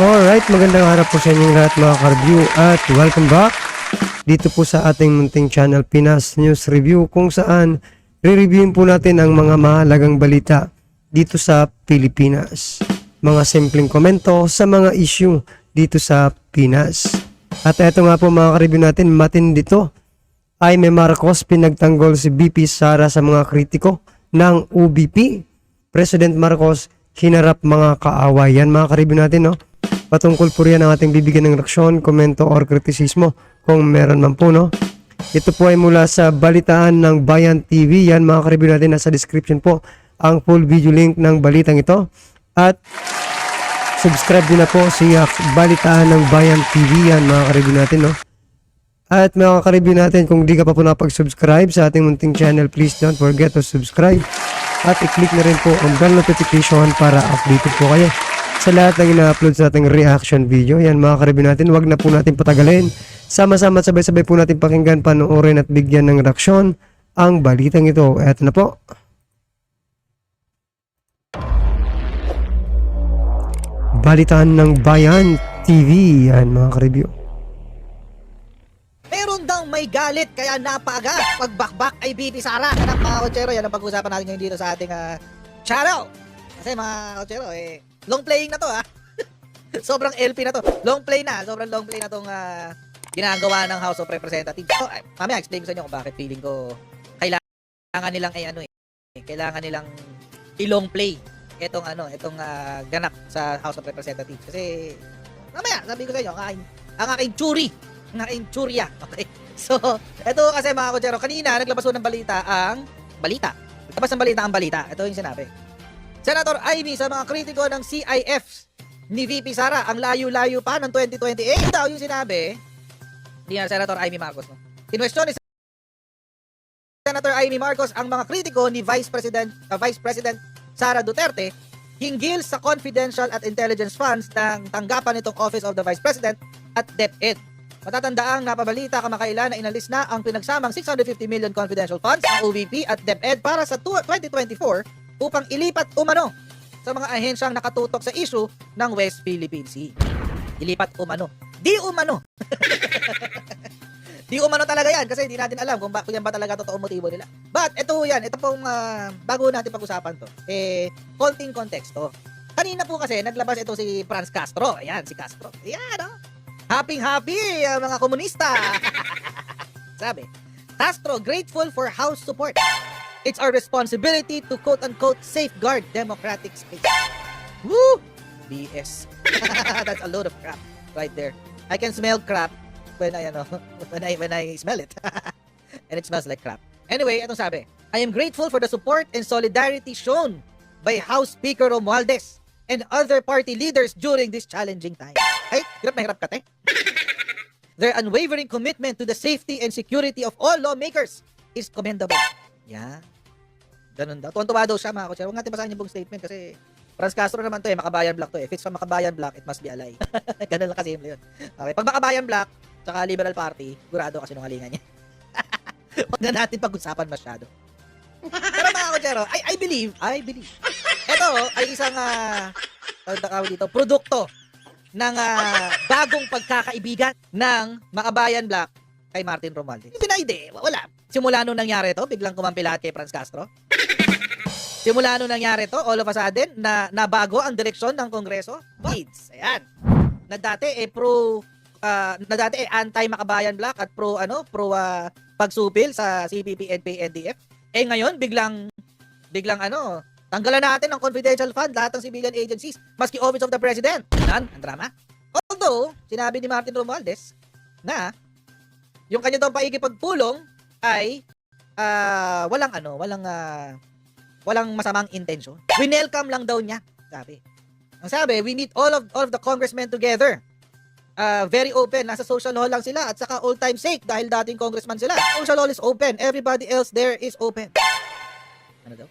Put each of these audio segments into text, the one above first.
Alright, magandang araw po sa inyong lahat mga ka-review at welcome back dito po sa ating munting channel Pinas News Review kung saan re-reviewin po natin ang mga mahalagang balita dito sa Pilipinas. Mga simpleng komento sa mga issue dito sa Pinas. At eto nga po mga ka-review natin, matindi to. Jaime Marcos pinagtanggol si BP Sara sa mga kritiko ng UBP. President Marcos hinarap mga kaawayan mga ka-review natin, no? Patungkol po riyan ang ating bibigyan ng reaksyon, komento or kritisismo kung meron man po, no? Ito po ay mula sa Balitaan ng Bayan TV. Yan mga ka-review natin, nasa description po ang full video link ng balitang ito. At subscribe din na po sa Balitaan ng Bayan TV. Yan mga ka-review natin, no? At mga ka-review natin, kung di ka pa po nakapag-subscribe sa ating munting channel, please don't forget to subscribe. At i-click na rin po ang bell notification para updated po kayo sa lahat ng ina-upload sa ating reaction video. Yan mga ka-review natin, wag na po natin patagalin. Sama-sama at sabay-sabay po natin pakinggan, panoorin at bigyan ng reaksyon ang balitang ito. Eto na po. Balitaan ng Bayan TV. Yan mga ka-review. Meron daw may galit kaya napaaga pagbakbak ay BP Sara. Yan ang mga kotsero, yan ang pag-usapan natin ngayon dito sa ating channel. Kasi mga kotsero, long playing na to Sobrang LP na to. Long play na. Sobrang long play na tong ginagawa ng House of Representatives. So, mamaya explain ko sa inyo kung bakit feeling ko kailangan nilang kailangan nilang i-long play itong ganap sa House of Representatives. Kasi mamaya sabi ko sa inyo ang aking churi. Ang aking churya. Okay. So, ito kasi mga kotsero, kanina naglabas ng balita ang balita. Naglabas ng balita ang balita. Ito yung sinabi. Senator Amy sa mga kritiko ng CIF ni VP Sara, ang layo-layo pa ng 2028. Daw yung sinabi ni Senator Amy Marcos. No? Kinwestiyon ni Senator Amy Marcos ang mga kritiko ni Vice President Sara Duterte hinggil sa confidential at intelligence funds ng tanggapan nitong Office of the Vice President at DepEd. Matatandaang napabalita kamakailan na inalis na ang pinagsamang 650 million confidential funds ng OVP at DepEd para sa 2024 upang ilipat umano sa mga ahensyang nakatutok sa issue ng West Philippine Sea. Ilipat umano. Di umano. Di umano talaga yan kasi hindi natin alam kung yan ba talaga totoong motibo nila. But ito pong bago natin pag-usapan to, konting konteksto. Kanina po kasi naglabas ito si Franz Castro. Ayan, si Castro. Ayan, Happy mga komunista. Sabi, Castro grateful for House support. It's our responsibility to quote-unquote safeguard democratic space. Woo! BS. That's a load of crap right there. I can smell crap when I smell it. And it smells like crap. Anyway, itong sabi, I am grateful for the support and solidarity shown by House Speaker Romualdez and other party leaders during this challenging time. Ay, hirap na hirap ka, te. Their unwavering commitment to the safety and security of all lawmakers is commendable. Yeah. Ganun daw. Tuwan-tuwa daw siya mga kotsero. Huwag natin basahin yung buong statement kasi Franz Castro naman to Makabayan Black to If it's from Makabayan Black, it must be a lie. Ganun lang kasimple yun. Okay. Pag Makabayan Black, tsaka Liberal Party, sigurado kasi nungalingan niya. Huwag na natin pag-usapan masyado. Pero mga kotsero, I believe. Ito ay isang produkto ng bagong pagkakaibigan ng Makabayan Black kay Martin Romualdez. Pinayde, wala. Simula nung nangyari to, biglang kumampi lahat kay Franz Castro. Simula nung nangyari to, all of a sudden, na nabago ang direksyon ng Kongreso. Weeds. Ayan. Na dati anti-Makabayan Black at pro pagsupil sa CPP, NPA, NDF. Ngayon, biglang tanggalan natin ng confidential fund lahat ng civilian agencies, maski Office of the President. Yan, ang drama. Although, sinabi ni Martin Romualdez na yung kanya daw paikipagpulong ay walang masamang intention. Winelcome lang daw niya, sabi. Ang sabi, we meet all of the congressmen together. Very open. Nasa social hall lang sila at saka all-time sake dahil dating congressman sila. Social hall is open. Everybody else there is open. Ano daw?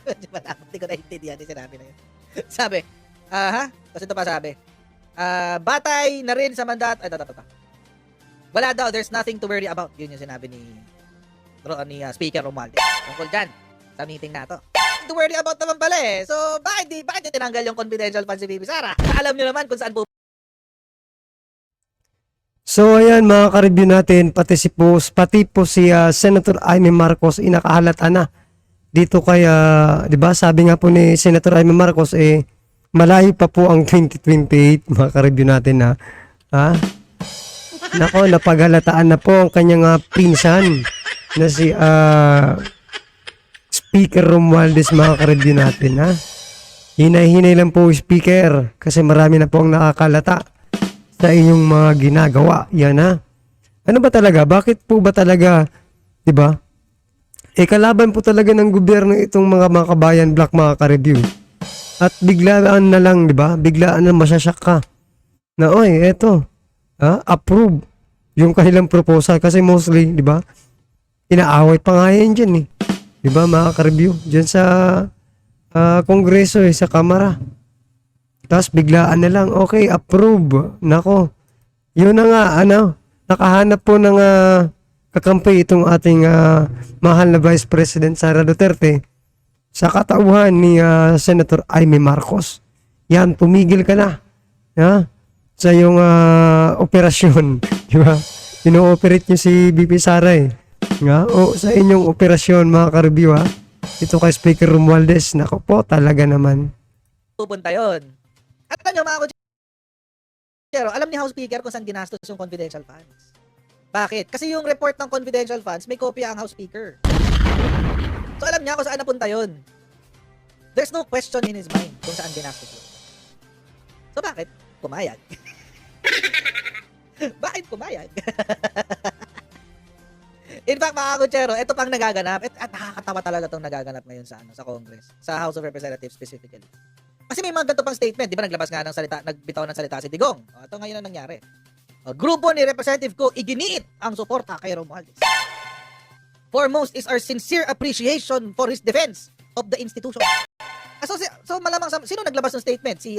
Hindi ko naintindihan yung sinabi na yun. Sabi, kasi ito pa sabi, batay na rin sa mandat, wala daw, there's nothing to worry about. Yun yung sinabi ni Speaker Romualdez. Tungkol dyan, sa meeting na to. nothing to worry about naman pala eh. So, bakit di tinanggal yung confidential funds si VP Sara? Alam nyo naman kung saan So ayan mga ka-review natin, pati po si Senator Amy Marcos inakahalata na dito kay, 'di ba? Sabi nga po ni Senator Amy Marcos malayo pa po ang 2028 mga ka-review natin na nako, napaghalataan na po ang kanyang pinsan na si Speaker Romualdez mga ka-review natin Hinay-hinay lang po speaker kasi marami na po ang nakakalata sa inyong mga ginagawa. Yan Ano ba talaga? Bakit po ba talaga, 'di ba? Kalaban po talaga ng gobyerno itong mga kabayan black mga ka-review. At biglaan na lang, 'di ba? Biglaan na masyasyak ka. Na eto. Approve yung kanilang proposal kasi mostly, 'di ba? Inaaway pa nga yan diyan 'Di ba mga ka-review? Diyan sa Kongreso sa Kamara. Tapos biglaan na lang, okay, approve. Nako, yun na nga, nakahanap po ng kakampi itong ating mahal na Vice President Sara Duterte sa katauhan ni Senator Amy Marcos. Yan, tumigil ka na sa yung operasyon. Di ba? Ino-operate nyo si BP Sara sa inyong operasyon mga ka-review ito kay Speaker Romualdez. Nako po, talaga naman. pupunta yon? At alam nyo mga kutsero, alam ni House Speaker kung saan ginastos yung confidential funds. Bakit? Kasi yung report ng confidential funds, may kopya ang House Speaker. So alam niya kung saan napunta yon. There's no question in his mind kung saan ginastos yun. So bakit? Kumayag. Bakit kumayag? In fact, mga kutsero, ito pang nagaganap. At nakakatawa talaga itong nagaganap ngayon sa Congress. Sa House of Representatives specifically. Kasi may mga ganito pang statement, di ba naglabas nga ng salita, nagbitaw ng salita si Digong. Ito ngayon ang nangyari. Grupo ni Representative Ko iginiit ang suporta kay Romualdez. Foremost is our sincere appreciation for his defense of the institution. So malamang sino naglabas ng statement? Si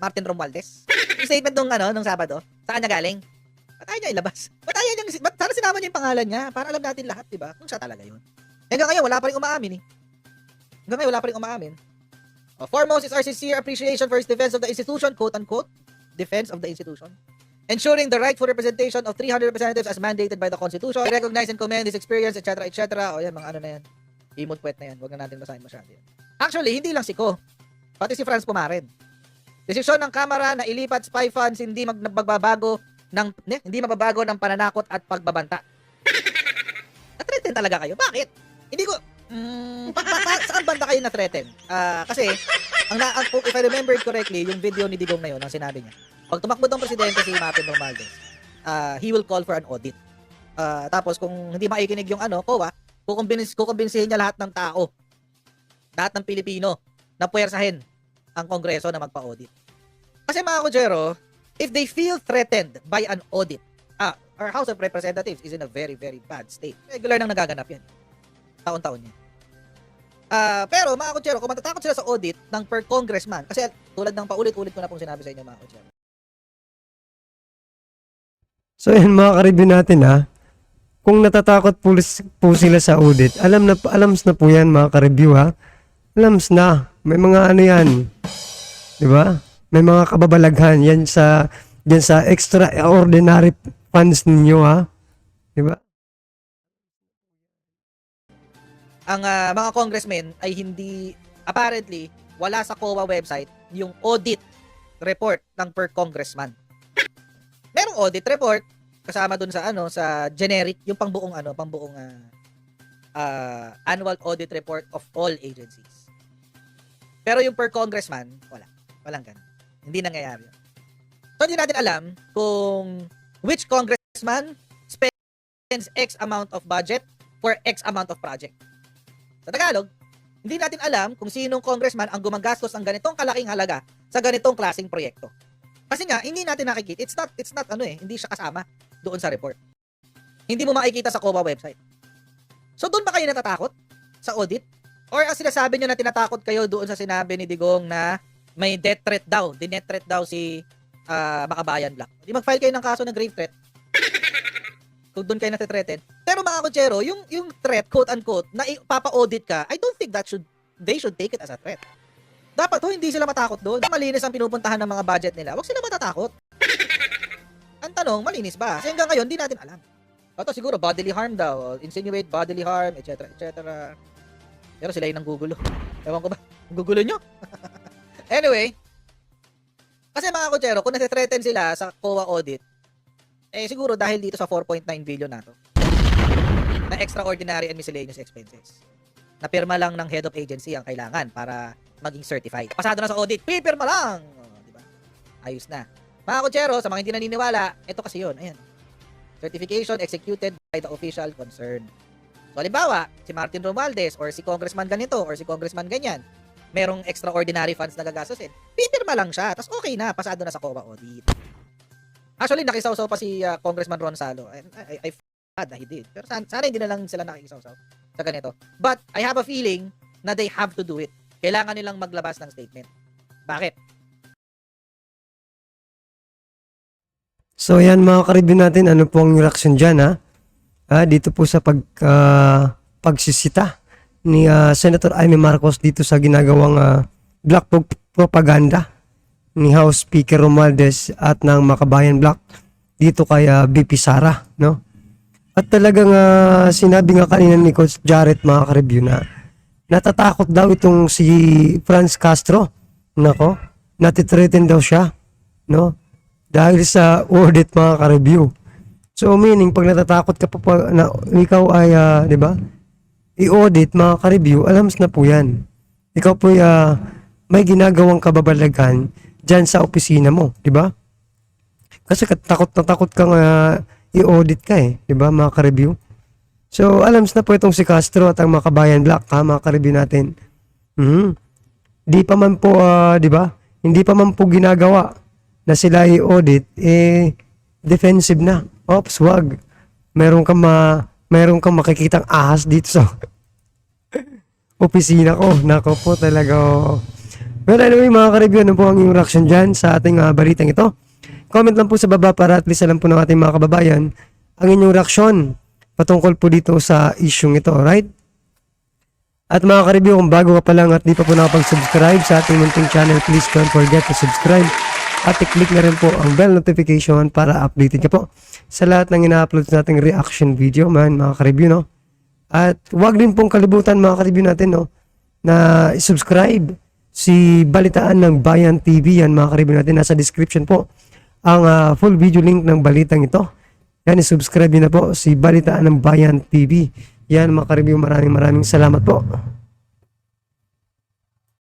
Martin Romualdez. Yung statement nung Sabado, saan niya galing? Ba't ayaw niya ilabas? Ba't sana sinama niya yung pangalan niya para alam natin lahat, di ba? Kung siya talaga yun. Hanggang ngayon, wala pa rin umaamin Foremost is our sincere appreciation for his defense of the institution, quote-unquote, defense of the institution. Ensuring the rightful representation of 300 representatives as mandated by the Constitution. I recognize and commend his experience, etc., etc. O yan, mga na yan. Imod puwet na yan. Huwag na natin basahin masyado yan. Actually, hindi lang si Ko. Pati si Franz Pumared. Desisyon ng Kamara na ilipat spy funds hindi magbabago ng pananakot at pagbabanta. Na-threaten talaga kayo. Bakit? Hindi ko... saan banda kayo na-threaten? Kasi, if I remember correctly, yung video ni Digong na yun, ang sinabi niya, pag tumakbo ng presidente si Martin Romualdez, he will call for an audit. Tapos, kung hindi makikinig yung COA, kukumbinsihin niya lahat ng tao, lahat ng Pilipino, na puwersahin ang Kongreso na magpa-audit. Kasi mga kutsero, if they feel threatened by an audit, our House of Representatives is in a very, very bad state. Regular nang nagaganap yan. Taon-taon yan. Pero mga kutsero, kung matatakot sila sa audit ng per congressman, kasi tulad ng paulit-ulit ko na pong sinabi sa inyo mga kutsero. So yun mga ka-review natin kung natatakot po sila sa audit, alam na po yan mga ka-review Alams na. May mga yan. 'Di ba? May mga kababalaghan yan sa extraordinary funds ninyo 'Di ba? Ang mga congressmen ay apparently, wala sa COA website yung audit report ng per congressman. Merong audit report kasama dun sa generic, yung pangbuong annual audit report of all agencies. Pero yung per congressman, walang ganun. Hindi nangyayari. So hindi natin alam kung which congressman spends X amount of budget for X amount of project. Sa Tagalog, hindi natin alam kung sinong congressman ang gumagastos ng ganitong kalaking halaga sa ganitong klaseng proyekto. Kasi nga, hindi natin nakikita. It's not hindi siya kasama doon sa report. Hindi mo makikita sa COA website. So doon ba kayo natatakot sa audit? Or ang sinasabi nyo na tinatakot kayo doon sa sinabi ni Digong na may death threat daw, dineath threat daw si Makabayan Black. Di mag-file kayo ng kaso ng grave threat. Kung doon kayo natitreten. Pero mga kutsero, yung threat, quote-unquote, na ipapa-audit ka, I don't think that should they should take it as a threat. Dapat hindi sila matakot doon. Malinis ang pinupuntahan ng mga budget nila. Huwag sila matatakot. Ang tanong, malinis ba? Kasi hanggang ngayon, di natin alam. Ito siguro, bodily harm daw. Insinuate bodily harm, etc. etc. Pero sila yung nanggugulo. Ewan ko ba? Gugulo nyo? Anyway, kasi mga kutsero, kung nasa-threaten sila sa COA audit, eh siguro dahil dito sa 4.9 billion na to, na extraordinary and miscellaneous expenses. Na pirma lang ng head of agency ang kailangan para maging certified. Pasado na sa audit, pipirma lang! Diba? Ayos na. Mga kutsero, sa mga hindi naniniwala, ito kasi yun. Ayan. Certification executed by the official concerned. So, halimbawa, si Martin Romualdez or si congressman ganito or si congressman ganyan, merong extraordinary funds na gagastusin, pipirma lang siya, tapos okay na, pasado na sa COA audit. Actually, nakisawsaw pa si Congressman Ron Salo. I glad that he did. Pero sana hindi na lang sila nakikisawsaw sa ganito. But, I have a feeling na they have to do it. Kailangan nilang maglabas ng statement. Bakit? So yan mga ka-review natin, ano po ang reaction dyan ha? Dito po sa pagsisita ni Senator Amy Marcos dito sa ginagawang black propaganda ni House Speaker Romualdez at ng Makabayan Black dito kay BP Sara, no? At talagang sinabi nga kanina ni Coach Jarrett mga ka-review na natatakot daw itong si Franz Castro, nako, natitreaten daw siya, no? Dahil sa audit mga ka-review. So meaning pag natatakot ka pa na ikaw ay 'di ba? I-audit mga ka-review, alams na po 'yan. Ikaw po may ginagawang kababalagan diyan sa opisina mo, 'di ba? Kasi takot na takot kang i-audit ka 'di ba mga ka-review? So alams na po itong si Castro at ang Makabayan Black mga ka-review natin. Di pa man po 'di ba? Hindi pa man po ginagawa na sila i-audit, defensive na. Ops, wag. Meron kang makikitang ahas dito sa opisina ko. Nako po talaga. Well, anyway, mga ka-review, ano po ang inyong reaction dyan sa ating balitang ito? Comment lang po sa baba para at least alam po ng ating mga kababayan ang inyong reaksyon patungkol po dito sa isyung ito, right? At mga ka-review, kung bago ka pa lang at di pa po nakapag-subscribe sa ating munting channel, please don't forget to subscribe. At i-click na rin po ang bell notification para updated ka po sa lahat ng ina-upload nating reaction video mga ka-review, no? At huwag din pong kalibutan mga ka-review natin, no, na i-subscribe si Balitaan ng Bayan TV. Yan mga ka-review natin, nasa description po ang full video link ng balitang ito. Yan, i-subscribe nyo na po si Balitaan ng Bayan TV. Yan mga ka-review, maraming salamat po.